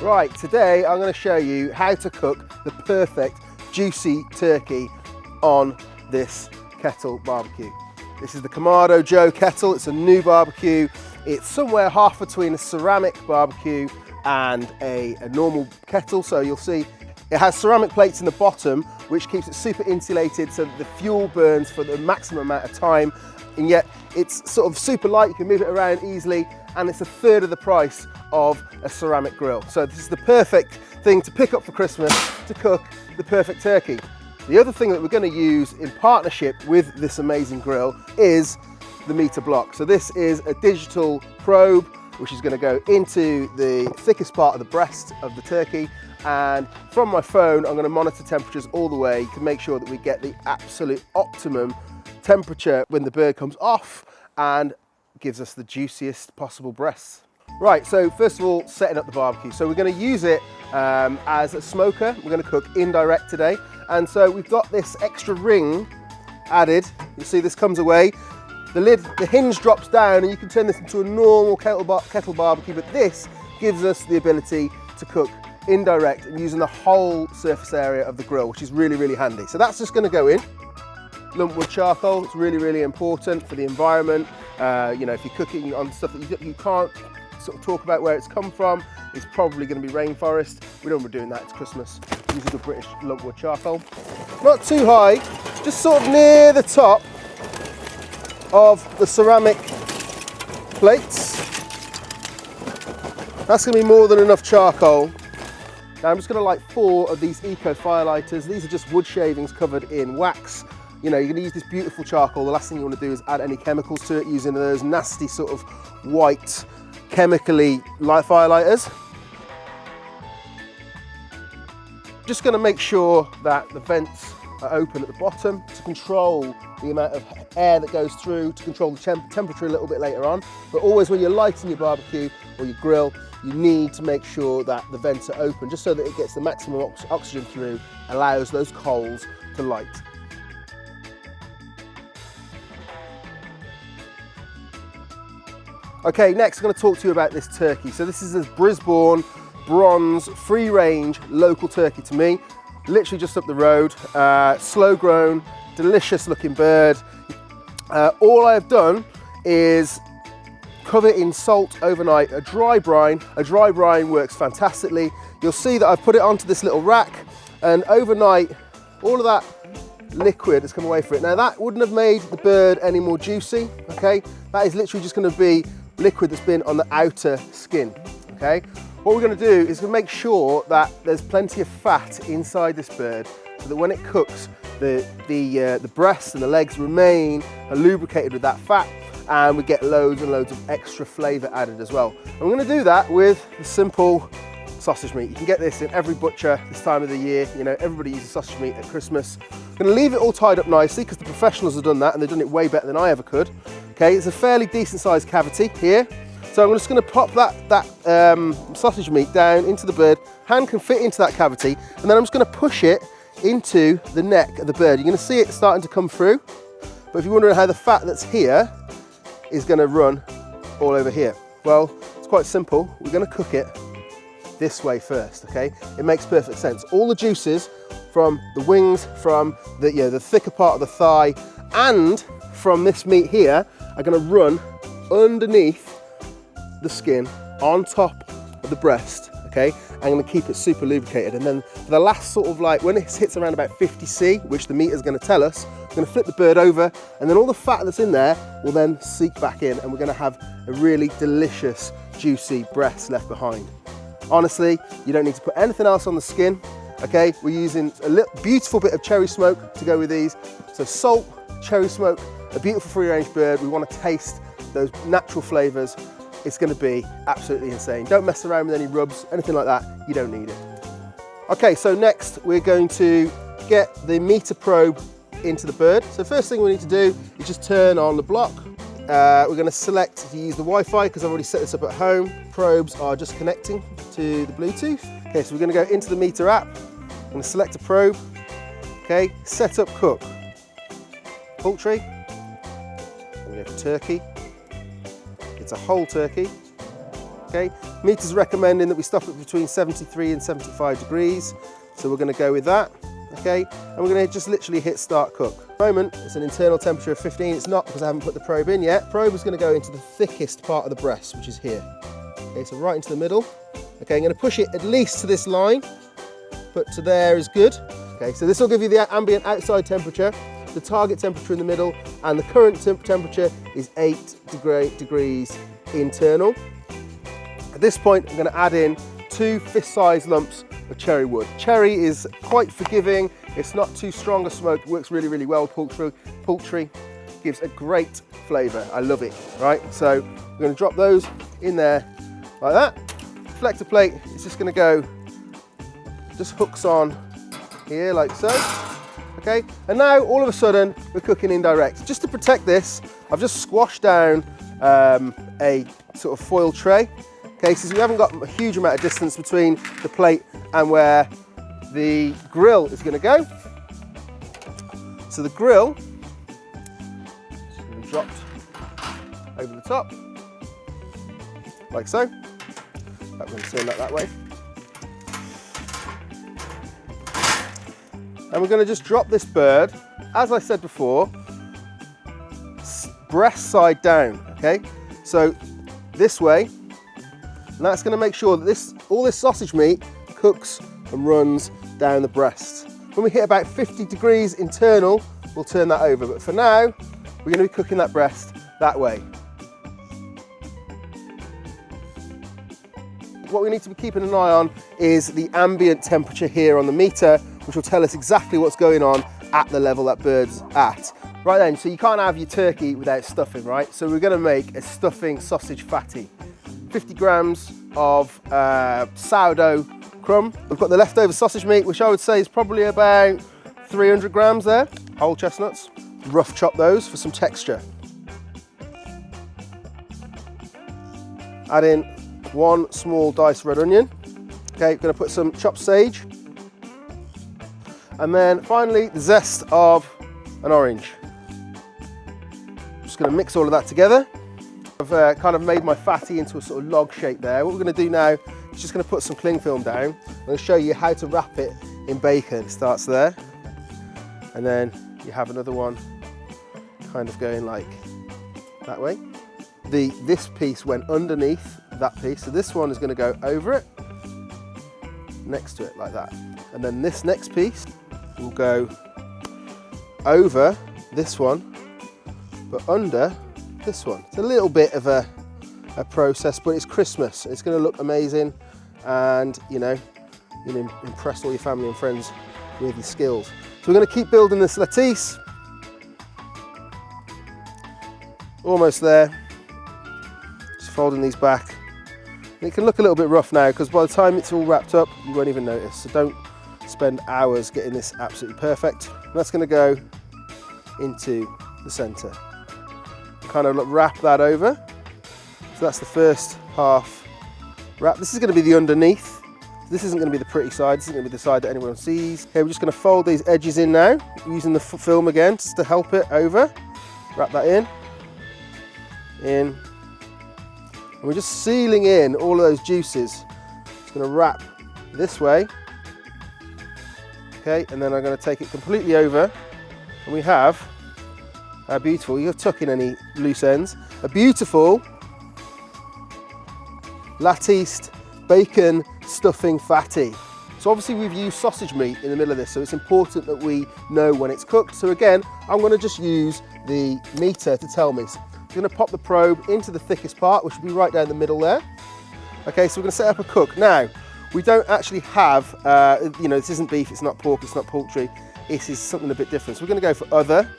Right, today I'm going to show you how to cook the perfect juicy turkey on this kettle barbecue. This is the Kamado Joe kettle. It's a new barbecue. It's somewhere half between a ceramic barbecue and a normal kettle. So you'll see it has ceramic plates in the bottom, which keeps it super insulated so that the fuel burns for the maximum amount of time. And yet it's sort of super light, you can move it around easily, and it's a third of the price of a ceramic grill. So this is the perfect thing to pick up for Christmas to cook the perfect turkey. The other thing that we're going to use in partnership with this amazing grill is the meter block. So this is a digital probe which is going to go into the thickest part of the breast of the turkey, and from my phone I'm going to monitor temperatures all the way to make sure that we get the absolute optimum temperature when the bird comes off and gives us the juiciest possible breasts. Right, so first of all, setting up the barbecue. So we're going to use it as a smoker. We're going to cook indirect today, and so we've got this extra ring added. You see this comes away. The hinge drops down and you can turn this into a normal kettle barbecue, but this gives us the ability to cook indirect and using the whole surface area of the grill, which is really, really handy. So that's just going to go in. Lumpwood charcoal, it's really, really important for the environment. You know, if you're cooking on stuff that you can't sort of talk about where it's come from, it's probably going to be rainforest. We don't want to be doing that, it's Christmas. Use a good British lumpwood charcoal. Not too high, just sort of near the top of the ceramic plates. That's going to be more than enough charcoal. Now I'm just going to light 4 of these eco firelighters. These are just wood shavings covered in wax. You know, you're going to use this beautiful charcoal. The last thing you want to do is add any chemicals to it using those nasty sort of white chemically firelighters. Just going to make sure that the vents are open at the bottom to control the amount of air that goes through, to control the temperature a little bit later on. But always when you're lighting your barbecue or your grill, you need to make sure that the vents are open just so that it gets the maximum oxygen through, allows those coals to light. Okay, next I'm going to talk to you about this turkey. So this is a Brisbane bronze, free range, local turkey to me. Literally just up the road, slow grown, delicious looking bird. All I've done is cover it in salt overnight, a dry brine. A dry brine works fantastically. You'll see that I've put it onto this little rack, and overnight, all of that liquid has come away from it. Now that wouldn't have made the bird any more juicy, okay? That is literally just gonna be liquid that's been on the outer skin, okay? What we're going to do is we'll make sure that there's plenty of fat inside this bird so that when it cooks, the breasts and the legs remain lubricated with that fat, and we get loads and loads of extra flavour added as well. And we're going to do that with a simple sausage meat. You can get this in every butcher this time of the year. You know, everybody uses sausage meat at Christmas. I'm going to leave it all tied up nicely because the professionals have done that and they've done it way better than I ever could. Okay, it's a fairly decent sized cavity here. So I'm just going to pop that sausage meat down into the bird. Hand can fit into that cavity, and then I'm just going to push it into the neck of the bird. You're going to see it starting to come through, but if you're wondering how the fat that's here is going to run all over here, well, it's quite simple. We're going to cook it this way first, okay? It makes perfect sense. All the juices from the wings, from the thicker part of the thigh, and from this meat here are going to run underneath the skin on top of the breast, okay? I'm going to keep it super lubricated, and then for the last sort of like when it hits around about 50°, which the meter is going to tell us, I'm going to flip the bird over, and then all the fat that's in there will then seep back in, and we're going to have a really delicious juicy breast left behind. Honestly, you don't need to put anything else on the skin, okay? We're using a little beautiful bit of cherry smoke to go with these. So salt, cherry smoke, a beautiful free range bird. We want to taste those natural flavors. It's going to be absolutely insane. Don't mess around with any rubs, anything like that. You don't need it. Okay, so next we're going to get the meter probe into the bird. So first thing we need to do is just turn on the block. We're going to select to use the Wi-Fi because I've already set this up at home. Probes are just connecting to the Bluetooth. Okay, so we're going to go into the meter app. I'm going to select a probe. Okay, set up cook. Poultry. I'm going to go for turkey. It's a whole turkey. Okay, Meter's recommending that we stop it between 73 and 75 degrees. So we're going to go with that, okay? And we're going to just literally hit start cook. At the moment, it's an internal temperature of 15. It's not because I haven't put the probe in yet. Probe is going to go into the thickest part of the breast, which is here. Okay, so right into the middle. Okay, I'm going to push it at least to this line, but to there is good. Okay, so this will give you the ambient outside temperature, the target temperature in the middle, and the current temperature is 8 degrees internal. At this point, I'm going to add in 2 fist-sized lumps of cherry wood. Cherry is quite forgiving. It's not too strong a smoke. It works really, really well with poultry. Gives a great flavour. I love it, right? So we're going to drop those in there like that. Deflector plate is just going to go, just hooks on here like so. Okay, and now all of a sudden we're cooking indirect. Just to protect this, I've just squashed down a sort of foil tray. Okay, so we haven't got a huge amount of distance between the plate and where the grill is going to go. So the grill is going to be dropped over the top, like so. I'm going to turn that way. And we're going to just drop this bird, as I said before, breast side down, okay? So this way, and that's going to make sure that all this sausage meat cooks and runs down the breast. When we hit about 50 degrees internal, we'll turn that over. But for now, we're going to be cooking that breast that way. What we need to be keeping an eye on is the ambient temperature here on the meter, which will tell us exactly what's going on at the level that bird's at. Right then, so you can't have your turkey without stuffing, right? So we're going to make a stuffing sausage fatty. 50 grams of sourdough crumb. We've got the leftover sausage meat, which I would say is probably about 300 grams there. Whole chestnuts. Rough chop those for some texture. Add in 1 small diced red onion. Okay, we're going to put some chopped sage. And then finally, the zest of an orange. Just going to mix all of that together. I've kind of made my fatty into a sort of log shape there. What we're going to do now is just going to put some cling film down. I'm going to show you how to wrap it in bacon. It starts there, and then you have another one kind of going like that way. This piece went underneath that piece, so this one is going to go over it, next to it like that. And then this next piece will go over this one, but under this one. It's a little bit of a process, but it's Christmas. It's going to look amazing, and you know, you'll impress all your family and friends with your skills. So we're going to keep building this lattice. Almost there. Just folding these back. And it can look a little bit rough now, because by the time it's all wrapped up, you won't even notice. So don't spend hours getting this absolutely perfect. And that's going to go into the center. Kind of wrap that over. So that's the first half wrap. This is going to be the underneath. This isn't going to be the pretty side. This isn't going to be the side that anyone sees. Okay, we're just going to fold these edges in now, using the film again just to help it over. Wrap that in. And we're just sealing in all of those juices. Just going to wrap this way. Okay, and then I'm going to take it completely over, and we have a beautiful, you'll tuck in any loose ends, a beautiful latticed bacon stuffing fatty. So obviously we've used sausage meat in the middle of this, so it's important that we know when it's cooked. So again, I'm going to just use the meter to tell me. So I'm going to pop the probe into the thickest part, which will be right down the middle there. Okay, so we're going to set up a cook. Now, we don't actually have, you know, this isn't beef, it's not pork, it's not poultry. This is something a bit different. So we're going to go for other.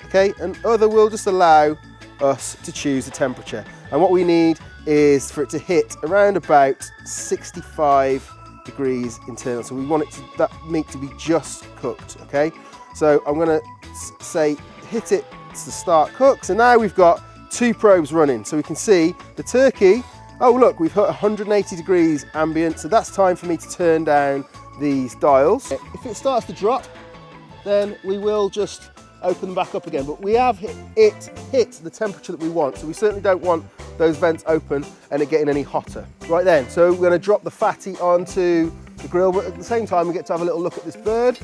Okay, and other will just allow us to choose the temperature. And what we need is for it to hit around about 65 degrees internal. So we want that meat to be just cooked, okay? So I'm gonna say hit it to start cook. So now we've got 2 probes running. So we can see the turkey, oh look, we've hit 180 degrees ambient. So that's time for me to turn down these dials. If it starts to drop, then we will just open them back up again. But we have hit the temperature that we want, so we certainly don't want those vents open and it getting any hotter. Right then, so we're going to drop the fatty onto the grill, but at the same time we get to have a little look at this bird.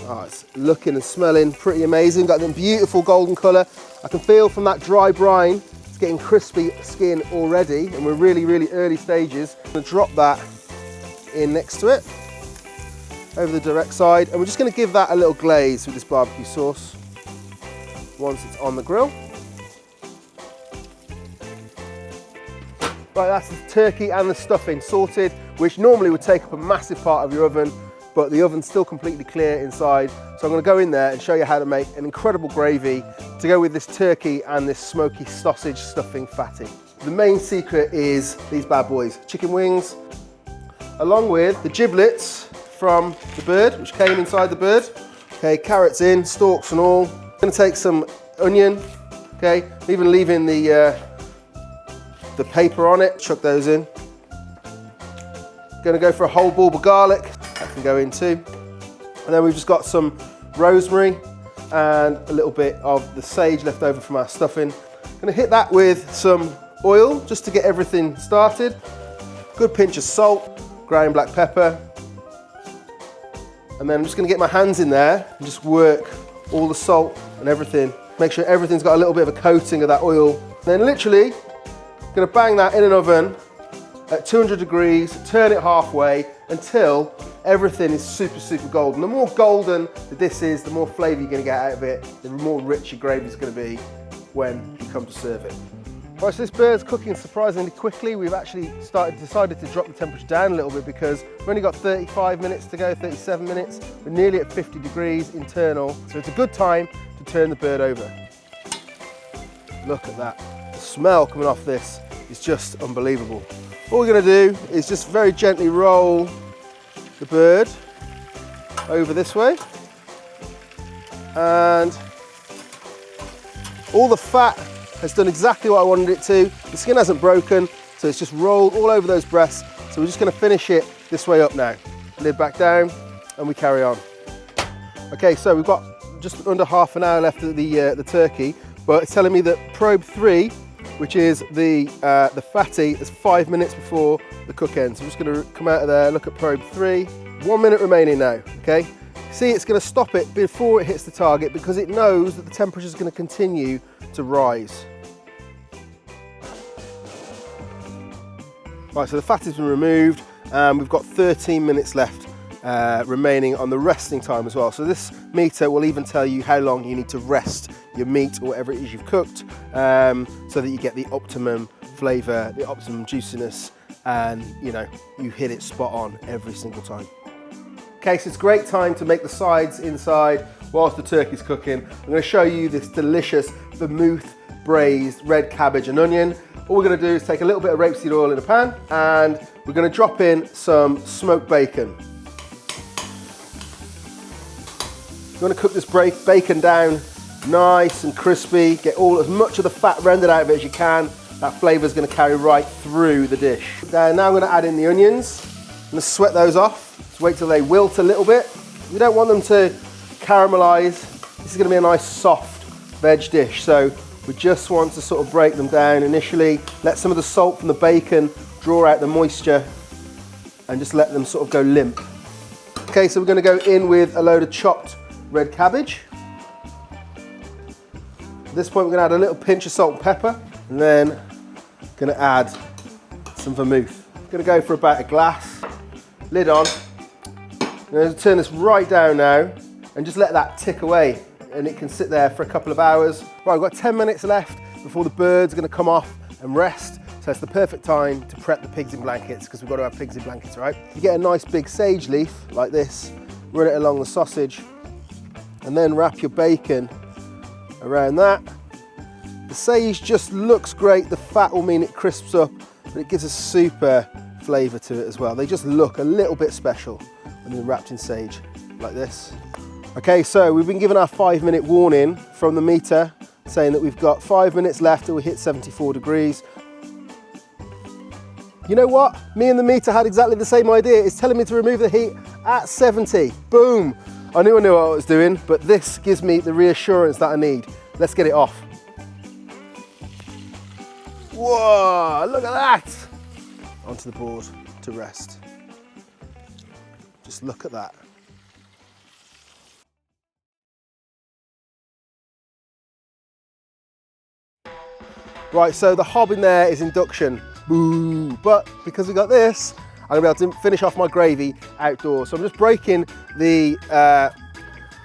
Oh, it's looking and smelling pretty amazing. Got them beautiful golden colour. I can feel from that dry brine, it's getting crispy skin already, and we're really, really early stages. I'm going to drop that in next to it, over the direct side, and we're just going to give that a little glaze with this barbecue sauce once it's on the grill. Right, that's the turkey and the stuffing sorted, which normally would take up a massive part of your oven, but the oven's still completely clear inside. So I'm going to go in there and show you how to make an incredible gravy to go with this turkey and this smoky sausage stuffing fatty. The main secret is these bad boys, chicken wings, along with the giblets from the bird, which came inside the bird. Okay, carrots in, stalks and all. I'm going to take some onion, okay, even leaving the paper on it, chuck those in. Going to go for a whole bulb of garlic, that can go in too. And then we've just got some rosemary and a little bit of the sage left over from our stuffing. Going to hit that with some oil just to get everything started. Good pinch of salt, ground black pepper. And then I'm just going to get my hands in there and just work all the salt and everything. Make sure everything's got a little bit of a coating of that oil. And then literally going to bang that in an oven at 200 degrees, turn it halfway until everything is super, super golden. The more golden that this is, the more flavour you're going to get out of it, the more rich your gravy is going to be when you come to serve it. Right, so this bird's cooking surprisingly quickly. We've actually decided to drop the temperature down a little bit because we've only got 35 minutes to go, 37 minutes. We're nearly at 50 degrees internal, so it's a good time to turn the bird over. Look at that. The smell coming off this is just unbelievable. All we're going to do is just very gently roll the bird over this way, and all the fat has done exactly what I wanted it to. The skin hasn't broken, so it's just rolled all over those breasts. So we're just going to finish it this way up now. Lid back down and we carry on. Okay, so we've got just under half an hour left of the turkey, but it's telling me that probe 3, which is the fatty, is 5 minutes before the cook ends. So I'm just going to come out of there, look at probe 3. 1 minute remaining now, okay? See, it's going to stop it before it hits the target because it knows that the temperature is going to continue to rise. Right, so the fat has been removed and we've got 13 minutes left remaining on the resting time as well. So this meter will even tell you how long you need to rest your meat or whatever it is you've cooked so that you get the optimum flavour, the optimum juiciness, and you hit it spot on every single time. Okay, so it's a great time to make the sides inside whilst the turkey's cooking. I'm going to show you this delicious vermouth braised red cabbage and onion. All we're going to do is take a little bit of rapeseed oil in a pan and we're going to drop in some smoked bacon. You want to cook this bacon down nice and crispy, get as much of the fat rendered out of it as you can. That flavour is going to carry right through the dish. Now I'm going to add in the onions. I'm going to sweat those off. Just wait till they wilt a little bit. We don't want them to caramelise. This is going to be a nice soft veg dish, so we just want to sort of break them down initially, let some of the salt from the bacon draw out the moisture and just let them sort of go limp. Okay, so we're going to go in with a load of chopped red cabbage. At this point we're going to add a little pinch of salt and pepper and then going to add some vermouth. I'm going to go for about a glass, lid on. I'm going to turn this right down now and just let that tick away and it can sit there for a couple of hours. Right, we've got 10 minutes left before the bird's going to come off and rest. So it's the perfect time to prep the pigs in blankets because we've got to have pigs in blankets, right? You get a nice big sage leaf like this, run it along the sausage and then wrap your bacon around that. The sage just looks great. The fat will mean it crisps up, but it gives a super flavour to it as well. They just look a little bit special when they're wrapped in sage like this. Okay, so we've been given our 5-minute warning from the meter saying that we've got 5 minutes left till we hit 74 degrees. You know what? Me and the meter had exactly the same idea. It's telling me to remove the heat at 70. Boom. I knew what I was doing, but this gives me the reassurance that I need. Let's get it off. Whoa, look at that! Onto the board to rest. Just look at that. Right, so the hob in there is induction. Boo! But because we got this, I'm gonna be able to finish off my gravy outdoors. So I'm just breaking the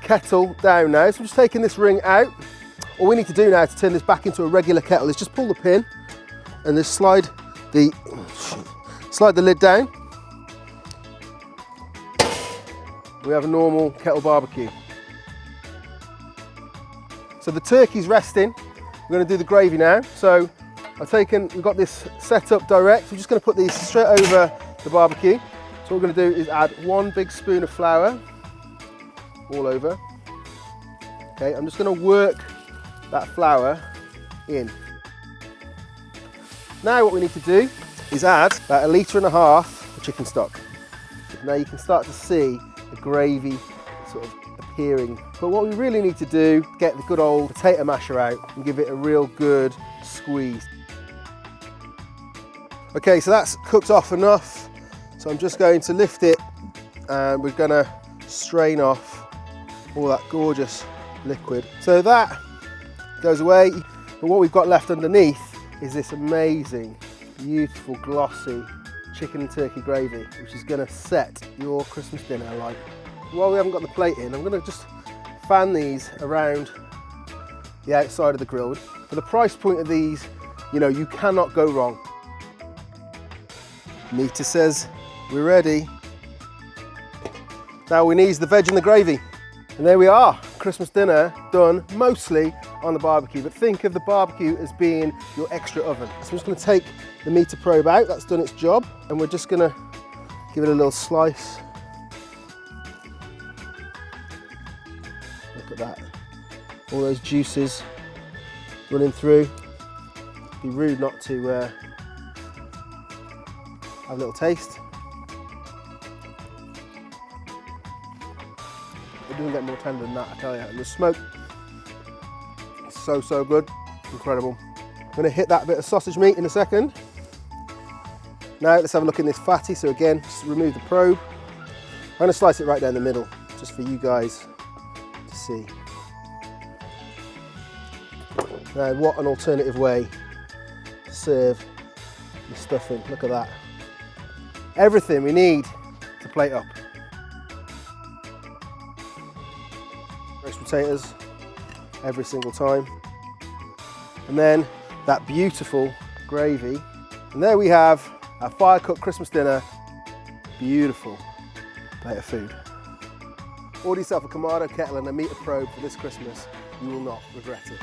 kettle down now. So I'm just taking this ring out. All we need to do now to turn this back into a regular kettle is just pull the pin and just slide the lid down. We have a normal kettle barbecue. So the turkey's resting. We're going to do the gravy now. So we've got this set up direct. We're just going to put these straight over the barbecue. So what we're going to do is add 1 big spoon of flour all over. Okay, I'm just going to work that flour in. Now what we need to do is add about 1.5 litres of chicken stock. Now you can start to see the gravy sort of appearing. But what we really need to do, get the good old potato masher out and give it a real good squeeze. Okay, so that's cooked off enough. So I'm just going to lift it and we're going to strain off all that gorgeous liquid. So that goes away. But what we've got left underneath is this amazing, beautiful, glossy chicken and turkey gravy, which is going to set your Christmas dinner alight. While we haven't got the plate in, I'm going to just fan these around the outside of the grill. For the price point of these, you know, you cannot go wrong. Meter says we're ready. Now we need the veg and the gravy. And there we are, Christmas dinner done mostly on the barbecue, but think of the barbecue as being your extra oven. So I'm just going to take the meter probe out, that's done its job, and we're just going to give it a little slice. Look at that, all those juices running through. It'd be rude not to have a little taste. It doesn't get more tender than that, I tell you. And the smoke is so, so good. Incredible. I'm going to hit that bit of sausage meat in a second. Now let's have a look in this fatty. So again, just remove the probe. I'm going to slice it right down the middle, just for you guys to see. Now what an alternative way to serve the stuffing. Look at that. Everything we need to plate up. Roast potatoes every single time. And then that beautiful gravy. And there we have our fire-cooked Christmas dinner. Beautiful plate of food. Order yourself a Kamado kettle and a meter probe for this Christmas. You will not regret it.